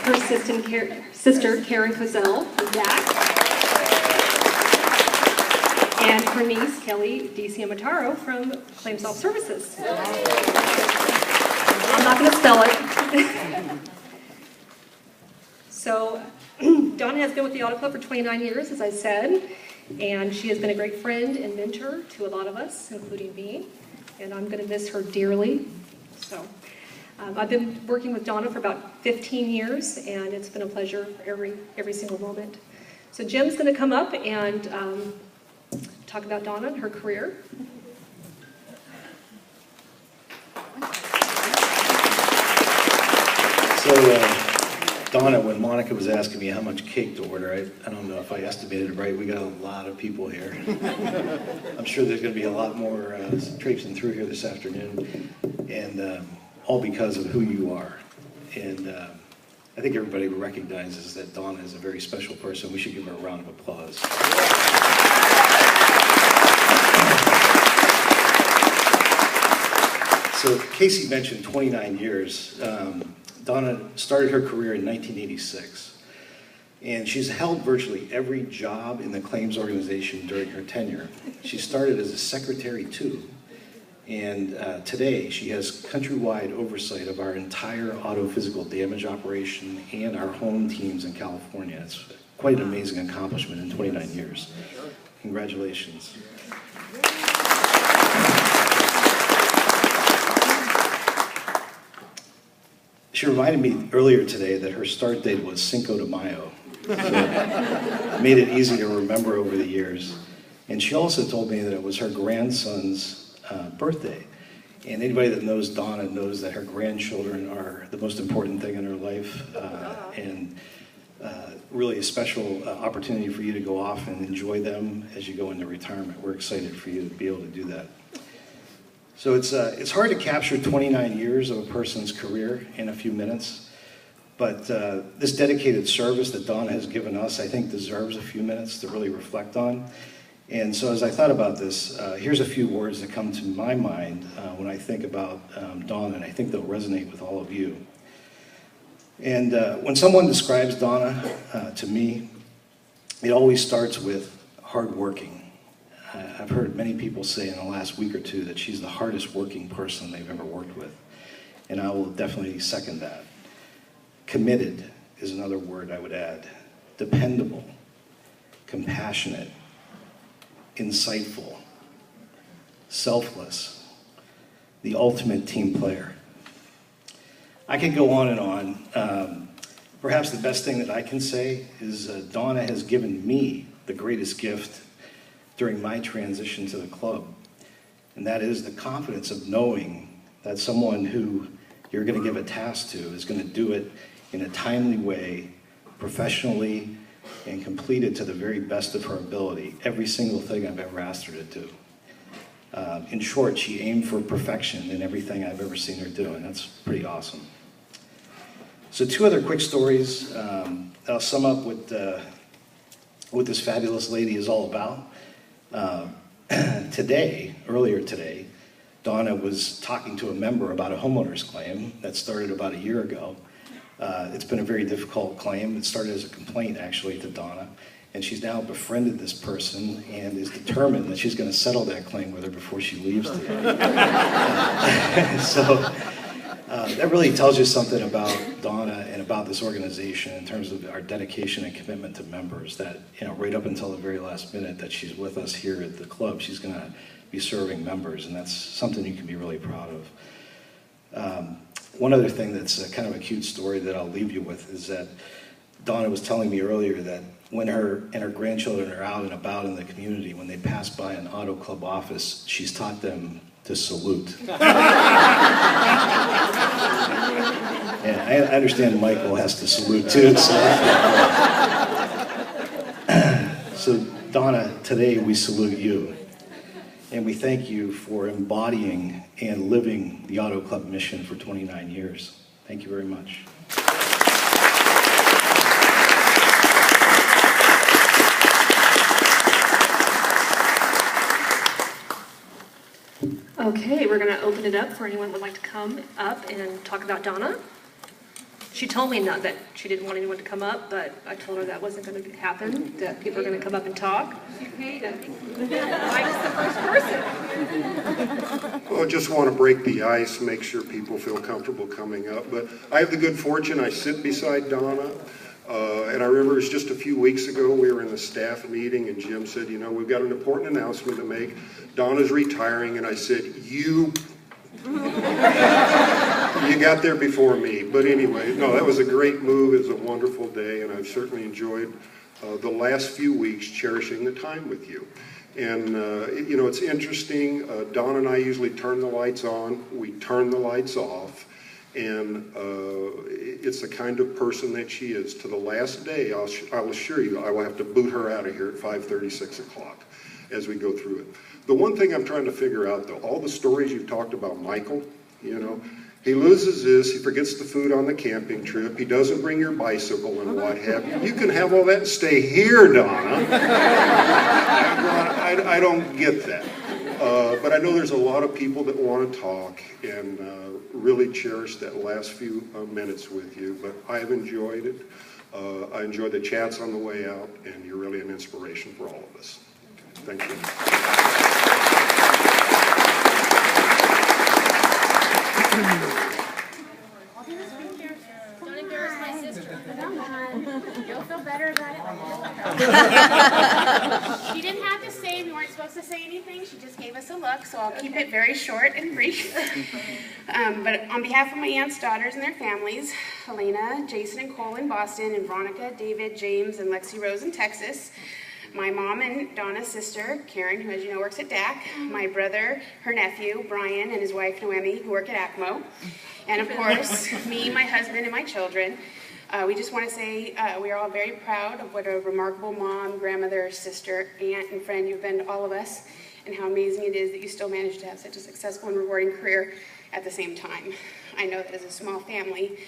her sister Karen Cozell from DAC, and her niece Kelly DiCiamataro from Claim Self Services. I'm not going to spell it. So, Donna has been with the Auto Club for 29 years, as I said, and she has been a great friend and mentor to a lot of us, including me, and I'm going to miss her dearly. So, I've been working with Donna for about 15 years, and it's been a pleasure for every single moment. So Jim's going to come up and talk about Donna and her career. So, Donna, when Monica was asking me how much cake to order, I don't know if I estimated it right. We got a lot of people here. I'm sure there's going to be a lot more traipsing through here this afternoon, and all because of who you are. And I think everybody recognizes that Donna is a very special person. We should give her a round of applause. So Casey mentioned 29 years. Donna started her career in 1986, and she's held virtually every job in the claims organization during her tenure. She started as a secretary too, and today she has countrywide oversight of our entire auto physical damage operation and our home teams in California. It's quite an amazing accomplishment in 29 years. Congratulations. She reminded me earlier today that her start date was Cinco de Mayo. So it made it easy to remember over the years. And she also told me that it was her grandson's birthday. And anybody that knows Donna knows that her grandchildren are the most important thing in her life, and really a special opportunity for you to go off and enjoy them as you go into retirement. We're excited for you to be able to do that. So it's hard to capture 29 years of a person's career in a few minutes, but this dedicated service that Donna has given us, I think, deserves a few minutes to really reflect on. And so as I thought about this, here's a few words that come to my mind when I think about Donna, and I think they'll resonate with all of you. And when someone describes Donna to me, it always starts with hardworking. I've heard many people say in the last week or two that she's the hardest working person they've ever worked with, and I will definitely second that. Committed is another word I would add. Dependable, compassionate, insightful, selfless, the ultimate team player. I could go on and on. Perhaps the best thing that I can say is Donna has given me the greatest gift during my transition to the club, and that is the confidence of knowing that someone who you're going to give a task to is going to do it in a timely way, professionally, and complete it to the very best of her ability, every single thing I've ever asked her to do. In short, she aimed for perfection in everything I've ever seen her do, and that's pretty awesome. So 2 other quick stories I'll sum up what this fabulous lady is all about. Earlier today, Donna was talking to a member about a homeowner's claim that started about a year ago. It's been a very difficult claim. It started as a complaint, actually, to Donna, and she's now befriended this person and is determined that she's going to settle that claim with her before she leaves today. So that really tells you something about Donna and about this organization in terms of our dedication and commitment to members, that, you know, right up until the very last minute that she's with us here at the club, she's going to be serving members, and that's something you can be really proud of. One other thing that's kind of a cute story that I'll leave you with is that Donna was telling me earlier that when her and her grandchildren are out and about in the community, when they pass by an auto club office, she's taught them to salute. And I understand Michael has to salute too. So Donna, today we salute you. And we thank you for embodying and living the Auto Club mission for 29 years. Thank you very much. Okay, we're going to open it up for anyone who would like to come up and talk about Donna. She told me not that she didn't want anyone to come up, but I told her that wasn't going to happen, that people are going to come up and talk. She paid it. Mike's the first person. Well, I just want to break the ice, make sure people feel comfortable coming up. But I have the good fortune, I sit beside Donna. And I remember it was just a few weeks ago, we were in a staff meeting and Jim said, you know, we've got an important announcement to make. Donna's retiring, and I said, you got there before me. But anyway, no, that was a great move. It was a wonderful day, and I've certainly enjoyed the last few weeks cherishing the time with you. And, you know, it's interesting. Donna and I usually turn the lights on. We turn the lights off. And it's the kind of person that she is. To the last day, I'll assure you, I will have to boot her out of here at 5:30, 6 o'clock as we go through it. The one thing I'm trying to figure out, though, all the stories you've talked about Michael, you know, he loses this, he forgets the food on the camping trip, he doesn't bring your bicycle and what have you. You can have all that and stay here, Donna. I don't get that. But I know there's a lot of people that want to talk and really cherish that last few minutes with you. But I've enjoyed it. I enjoyed the chats on the way out, and you're really an inspiration for all of us. Thank you. Don't embarrass my sister. Come on. You'll feel better about it. She didn't have to say, we weren't supposed to say anything. She just gave us a look, so I'll keep it very short and brief. But on behalf of my aunt's daughters and their families, Helena, Jason, and Cole in Boston, and Veronica, David, James, and Lexi Rose in Texas, my mom and Donna's sister, Karen, who as you know works at DAC, my brother, her nephew, Brian, and his wife, Noemi, who work at ACMO, and of course, me, my husband, and my children. We just want to say we are all very proud of what a remarkable mom, grandmother, sister, aunt, and friend you've been to all of us, and how amazing it is that you still managed to have such a successful and rewarding career at the same time. I know that as a small family,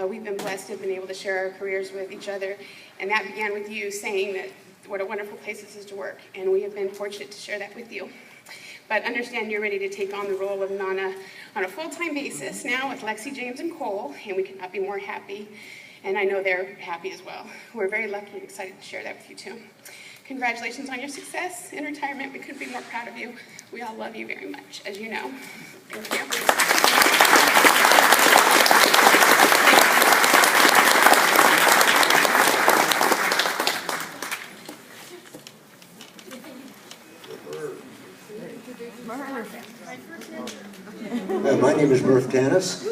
we've been blessed to have been able to share our careers with each other, and that began with you saying that what a wonderful place this is to work, and we have been fortunate to share that with you. But understand you're ready to take on the role of Nana on a full-time basis now with Lexi, James, and Cole, and we could not be more happy, and I know they're happy as well. We're very lucky and excited to share that with you too. Congratulations on your success in retirement. We couldn't be more proud of you. We all love you very much, as you know. Thank you. My name is Murph Tanis.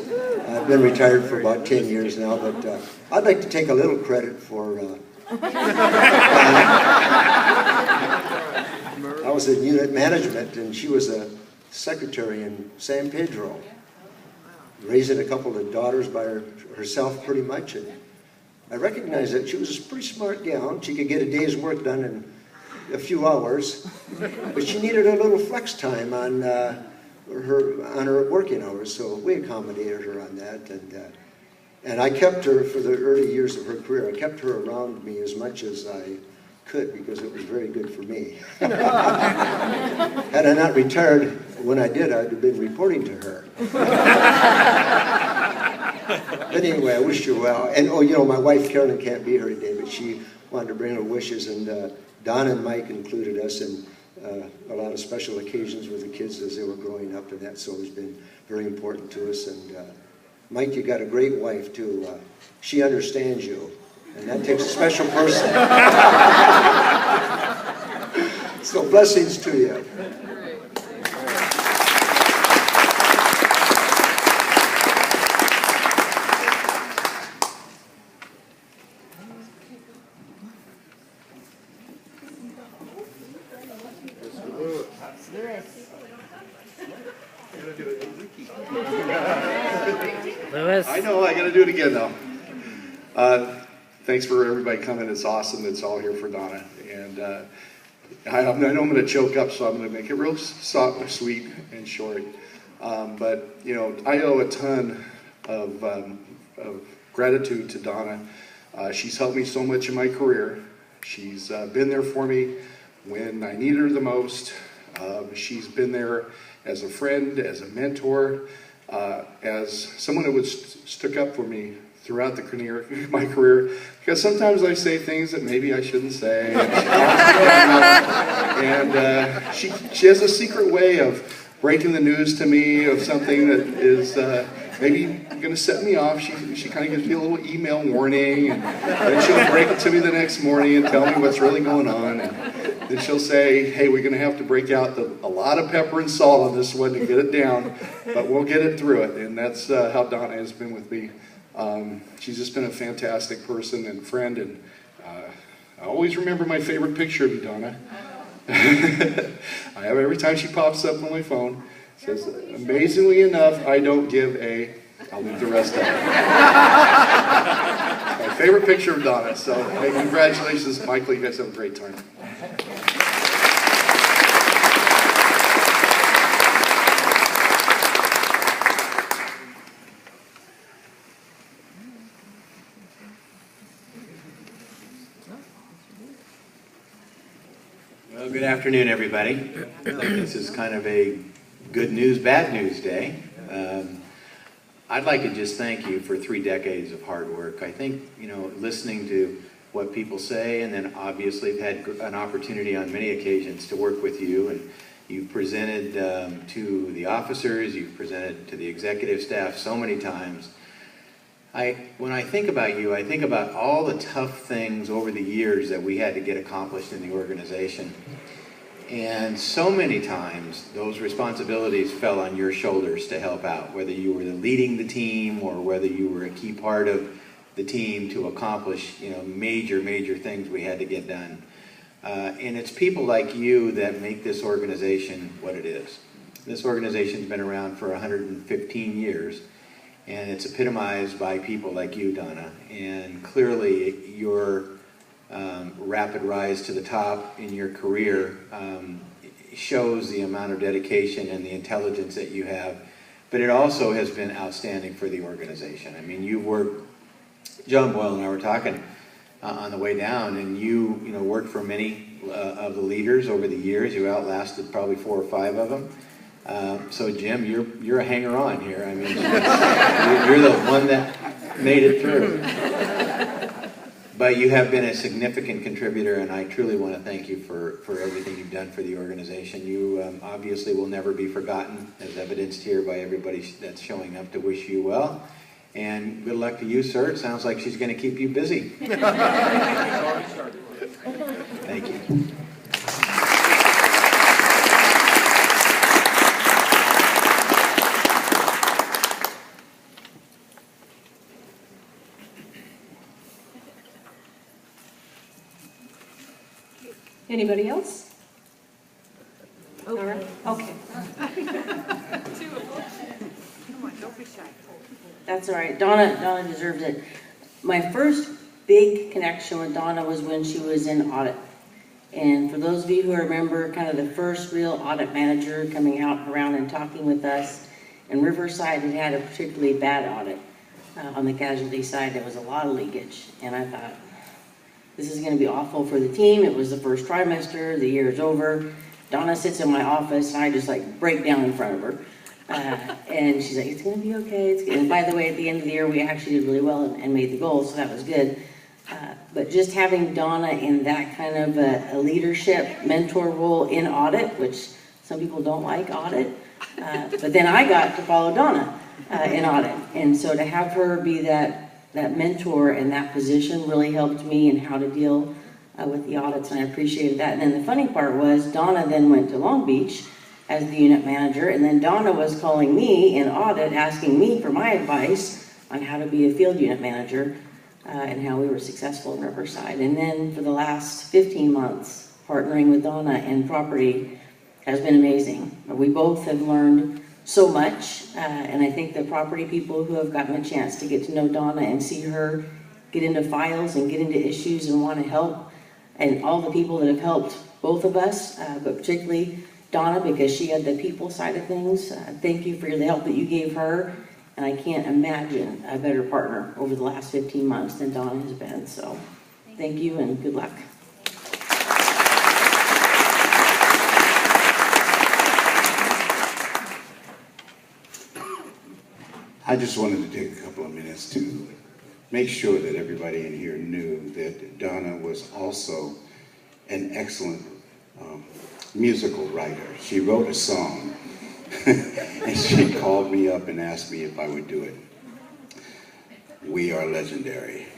I've been retired for about 10 years now, but I'd like to take a little credit for I was in unit management, and she was a secretary in San Pedro, raising a couple of daughters by herself pretty much. And I recognized that she was a pretty smart gal. She could get a day's work done in a few hours, but she needed a little flex time on her working hours, so we accommodated her on that. And I kept her for the early years of her career. I kept her around me as much as I could because it was very good for me. Had I not retired when I did, I'd have been reporting to her. But anyway, I wish you well. And oh, you know, my wife Carolyn can't be here today, but she wanted to bring her wishes, and Donna and Mike included us in a lot of special occasions with the kids as they were growing up, and that's always been very important to us. And Mike, you got a great wife too. She understands you, and that takes a special person. So blessings to you. I know, I gotta do it again though. Thanks for everybody coming. It's awesome. It's all here for Donna. And I know I'm gonna choke up, so I'm gonna make it real soft, sweet, and short. But you know, I owe a ton of gratitude to Donna. She's helped me so much in my career. She's been there for me when I needed her the most. She's been there as a friend, as a mentor, as someone who stuck up for me throughout my career, because sometimes I say things that maybe I shouldn't say. And she has a secret way of breaking the news to me of something that is maybe going to set me off. She kind of gives me a little email warning, and then she'll break it to me the next morning and tell me what's really going on. And then she'll say, hey, we're going to have to break out a lot of pepper and salt on this one to get it down, but we'll get it through it. And that's how Donna has been with me. She's just been a fantastic person and friend, and I always remember my favorite picture of you, Donna. I have every time she pops up on my phone. It says, amazingly enough, I don't give a, I'll leave the rest out. My favorite picture of Donna. So, hey, congratulations, Michael. You guys have a great time. Well, good afternoon, everybody. This is kind of a good news, bad news day. I'd like to just thank you for 3 decades of hard work. I think, listening to what people say, and then obviously I've had an opportunity on many occasions to work with you, and you've presented to the officers, you've presented to the executive staff so many times. When I think about you, I think about all the tough things over the years that we had to get accomplished in the organization. And so many times, those responsibilities fell on your shoulders to help out, whether you were leading the team or whether you were a key part of the team to accomplish, major things we had to get done. And it's people like you that make this organization what it is. This organization's been around for 115 years. And it's epitomized by people like you, Donna. And clearly, your rapid rise to the top in your career shows the amount of dedication and the intelligence that you have. But it also has been outstanding for the organization. I mean, you've worked, John Boyle and I were talking on the way down, and you worked for many of the leaders over the years. You outlasted probably 4 or 5 of them. So Jim, you're a hanger-on here. I mean, you're the one that made it through. But you have been a significant contributor, and I truly want to thank you for everything you've done for the organization. You obviously will never be forgotten, as evidenced here by everybody that's showing up to wish you well. And good luck to you, sir. It sounds like she's going to keep you busy. Thank you. Anybody else? All right. Okay. That's all right. Donna deserves it. My first big connection with Donna was when she was in audit. And for those of you who remember kind of the first real audit manager coming out around and talking with us, and Riverside had had a particularly bad audit on the casualty side. There was a lot of leakage. And I thought, this is going to be awful for the team. It was the first trimester. The year is over. Donna sits in my office, and I just break down in front of her. And she's like, it's going to be okay. And by the way, at the end of the year, we actually did really well and made the goals, so that was good. But just having Donna in that kind of a leadership mentor role in audit, which some people don't like audit, but then I got to follow Donna in audit. And so to have her be that mentor in that position really helped me in how to deal with the audits, and I appreciated that. And then the funny part was Donna then went to Long Beach as the unit manager, and then Donna was calling me in audit, asking me for my advice on how to be a field unit manager and how we were successful in Riverside. And then for the last 15 months, partnering with Donna in property has been amazing. We both have learned so much, and I think the property people who have gotten a chance to get to know Donna and see her get into files and get into issues and want to help, and all the people that have helped both of us, but particularly Donna, because she had the people side of things. Thank you for the help that you gave her, and I can't imagine a better partner over the last 15 months than Donna has been. So thank you and good luck. I just wanted to take a couple of minutes to make sure that everybody in here knew that Donna was also an excellent musical writer. She wrote a song, and she called me up and asked me if I would do it. We Are Legendary.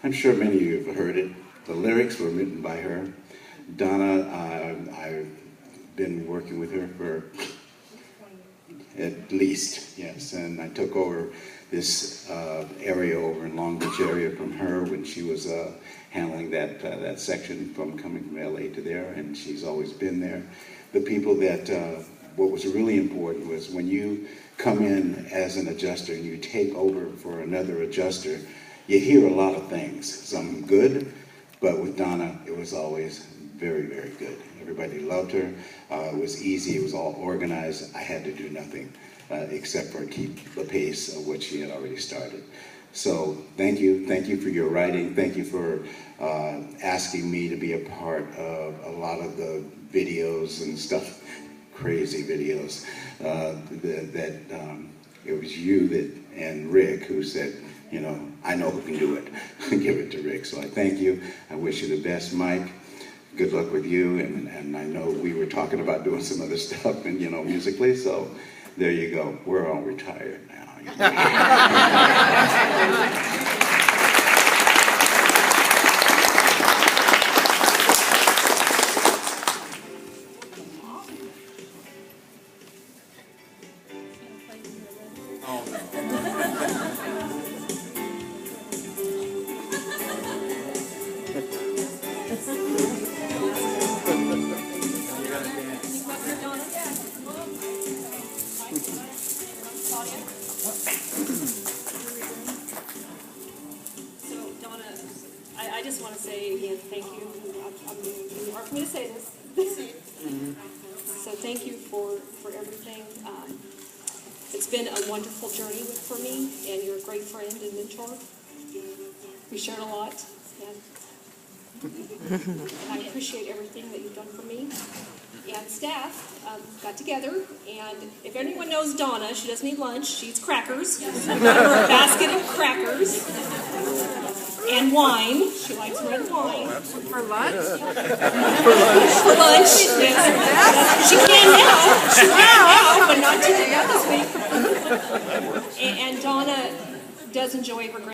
I'm sure many of you have heard it. The lyrics were written by her. Donna, I've been working with her for at least, yes, and I took over this area over in Long Beach area from her when she was handling that section from coming from LA to there, and she's always been there. The people that, what was really important was when you come in as an adjuster and you take over for another adjuster, you hear a lot of things, some good, but with Donna, it was always very, very good. Everybody loved her. It was easy. It was all organized. I had to do nothing except for keep the pace of what she had already started. So thank you. Thank you for your writing. Thank you for asking me to be a part of a lot of the videos and stuff, crazy videos. It was you that and Rick who said, you know, I know who can do it. Give it to Rick. So I thank you. I wish you the best, Mike. Good luck with you. And I know we were talking about doing some other stuff and, you know, musically. So there you go. We're all retired now. So, Donna, I just want to say again, thank you. You are for me to say this. So thank you for everything. It's been a wonderful journey for me, and you're a great friend and mentor. We shared a lot, and I appreciate everything that you've done for me. And staff got together, and if anyone knows Donna, she doesn't eat lunch, she eats crackers. I got her a basket of crackers and wine. She likes red wine. For lunch? For lunch, yes. She can now, but not this week. And Donna does enjoy her